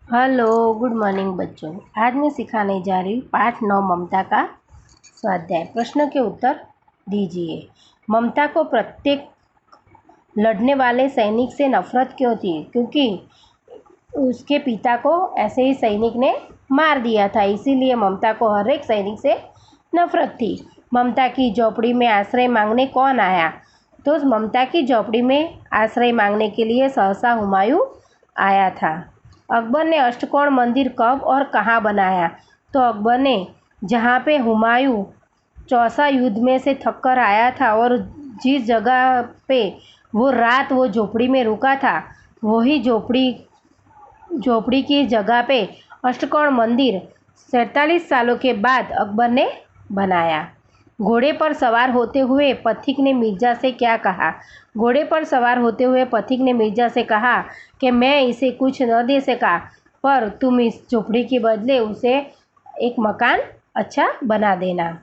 Hello, good morning बच्चों। आज मैं सिखाने जा रही हूँ पाठ 9 ममता का स्वाध्याय। प्रश्न के उत्तर दीजिए। ममता को प्रत्येक लड़ने वाले सैनिक से नफरत क्यों थी? क्योंकि उसके पिता को ऐसे ही सैनिक ने मार दिया था, इसीलिए ममता को हर एक सैनिक से नफरत थी। ममता की झोपड़ी में आश्रय मांगने कौन आया? तो ममता की झोपड़ी में आश्रय मांगने के लिए सहसा हुमायूं आया था। अकबर ने अष्टकोण मंदिर कब और कहाँ बनाया? तो अकबर ने जहाँ पे हुमायूं चौसा युद्ध में से थक कर आया था और जिस जगह पे वो रात वो झोपड़ी में रुका था, वही झोपड़ी की जगह पे अष्टकोण मंदिर 47 सालों के बाद अकबर ने बनाया। घोड़े पर सवार होते हुए पथिक ने मिर्जा से क्या कहा? घोड़े पर सवार होते हुए पथिक ने मिर्जा से कहा कि मैं इसे कुछ न दे सका, पर तुम इस झोपड़ी के बदले उसे एक मकान अच्छा बना देना।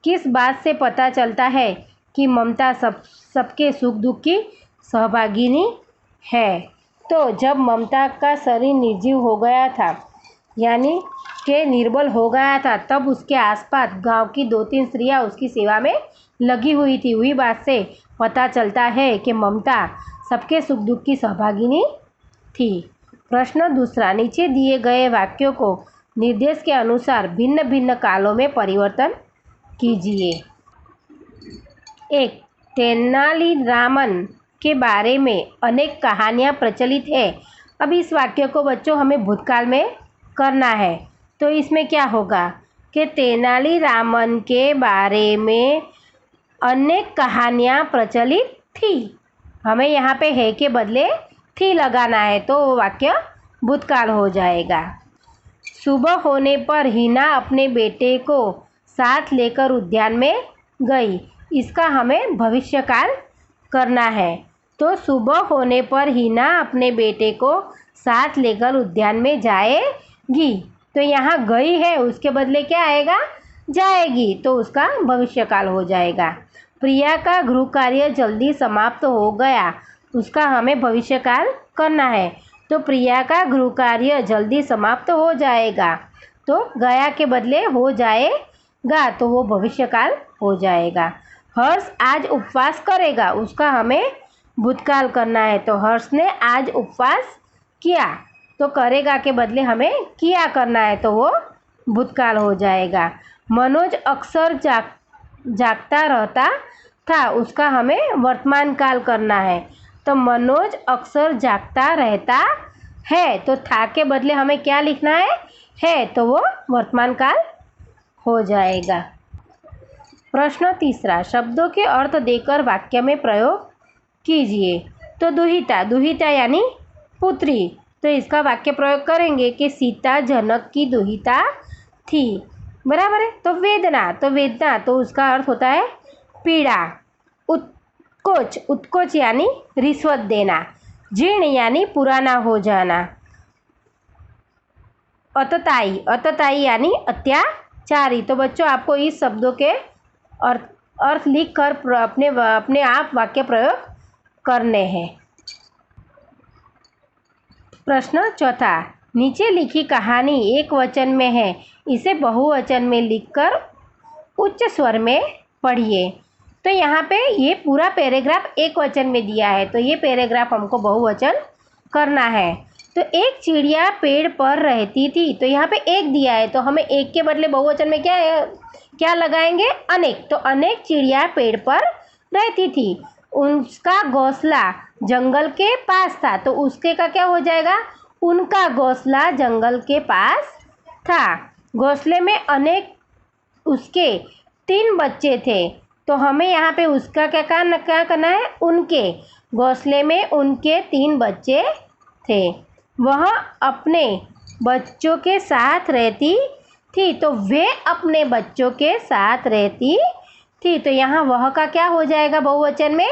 किस बात से पता चलता है कि ममता सबके सुख दुख की सहभागिनी है? तो जब ममता का शरीर निर्जीव हो गया था, यानी कि निर्बल हो गया था, तब उसके आसपास गांव की 2-3 स्त्रियां उसकी सेवा में लगी हुई थी। हुई बात से पता चलता है कि ममता सबके सुख दुख की सहभागिनी थी। प्रश्न दूसरा, नीचे दिए गए वाक्यों को निर्देश के अनुसार भिन्न भिन्न कालों में परिवर्तन कीजिए। 1. तेनालीरामन के बारे में अनेक कहानियाँ प्रचलित है। अब इस वाक्य को बच्चों हमें भूतकाल में करना है, तो इसमें क्या होगा कि तेनालीरामन के बारे में अनेक कहानियाँ प्रचलित थी। हमें यहाँ पे है के बदले थी लगाना है, तो वो वाक्य भूतकाल हो जाएगा। सुबह होने पर हिना अपने बेटे को साथ लेकर उद्यान में गई। इसका हमें भविष्यकाल करना है। तो सुबह होने पर हिना अपने बेटे को साथ लेकर उद्यान में जाएगी। तो यहाँ गई है, उसके बदले क्या आएगा? जाएगी, तो उसका भविष्यकाल हो जाएगा। प्रिया का गृह कार्य जल्दी समाप्त हो गया, उसका हमें भविष्यकाल करना है। तो प्रिया का गृह कार्य जल्दी समाप्त हो जाएगा, तो गया के बदले हो जाएगा, तो वो भविष्यकाल हो जाएगा। हर्ष आज उपवास करेगा, उसका हमें भूतकाल करना है। तो हर्ष ने आज उपवास किया, तो करेगा के बदले हमें किया करना है, तो वो भूतकाल हो जाएगा। मनोज अक्सर जागता रहता था, उसका हमें वर्तमान काल करना है। तो मनोज अक्सर जागता रहता है, तो था के बदले हमें क्या लिखना है, तो वो वर्तमान काल हो जाएगा। प्रश्न तीसरा, शब्दों के अर्थ देकर वाक्य में प्रयोग कीजिए। तो दुहिता यानी पुत्री, तो इसका वाक्य प्रयोग करेंगे कि सीता जनक की दुहिता थी, बराबर है। तो वेदना, तो उसका अर्थ होता है पीड़ा। उत्कोच यानी रिश्वत देना। जीर्ण यानी पुराना हो जाना। अतताई यानी अत्याचारी। तो बच्चों आपको इस शब्दों के अर्थ लिख कर अपने आप वाक्य प्रयोग करने हैं। प्रश्न चौथा, नीचे लिखी कहानी एक वचन में है, इसे बहुवचन में लिखकर उच्च स्वर में पढ़िए। तो यहाँ पे ये पूरा पैराग्राफ एक वचन में दिया है, तो ये पैराग्राफ हमको बहुवचन करना है। तो एक चिड़िया पेड़ पर रहती थी, तो यहाँ पे एक दिया है, तो हमें एक के बदले बहुवचन में क्या लगाएंगे? अनेक। तो अनेक चिड़िया पेड़ पर रहती थी, उसका घोंसला जंगल के पास था, तो उसके का क्या हो जाएगा? उनका घोंसला जंगल के पास था। घोंसले में अनेक उसके 3 बच्चे थे, तो हमें यहाँ पे उसका क्या करना है? उनके घोंसले में उनके 3 बच्चे थे, वह अपने बच्चों के साथ रहती थी, तो वे अपने बच्चों के साथ रहती थी। तो यहाँ वह का क्या हो जाएगा? बहुवचन में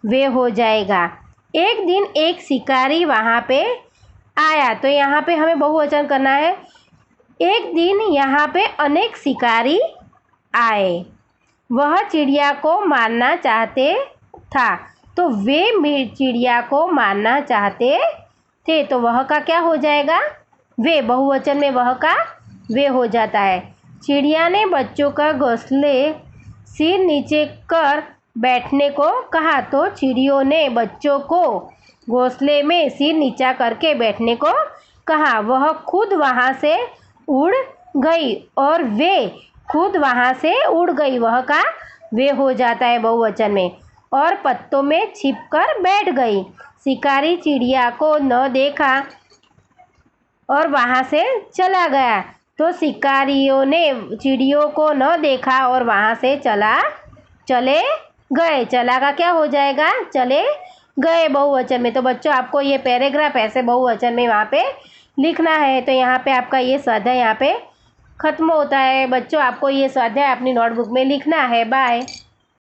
वे हो जाएगा। एक दिन एक शिकारी वहाँ पे आया, तो यहाँ पे हमें बहुवचन करना है। एक दिन यहाँ पे अनेक शिकारी आए, वह चिड़िया को मारना चाहते था, तो वे चिड़िया को मारना चाहते थे, तो वह का क्या हो जाएगा? वे, बहुवचन में वह का वे हो जाता है। चिड़िया ने बच्चों का घोंसले सिर नीचे कर बैठने को कहा तो चिड़ियों ने बच्चों को घोंसले में सिर नीचा करके बैठने को कहा। वह खुद वहाँ से उड़ गई और वे खुद वहाँ से उड़ गई, वह का वे हो जाता है बहुवचन में। और पत्तों में छिपकर बैठ गई। शिकारी चिड़िया को न देखा और वहाँ से चला गया, तो शिकारियों ने चिड़ियों को न देखा और वहाँ से चले गए। चला का क्या हो जाएगा? चले गए बहुवचन में। तो बच्चों आपको ये पैराग्राफ ऐसे बहुवचन में वहाँ पे लिखना है। तो यहाँ पे आपका ये स्वाध्याय यहाँ पे ख़त्म होता है। बच्चों आपको ये स्वाध्याय अपनी नोटबुक में लिखना है। बाय।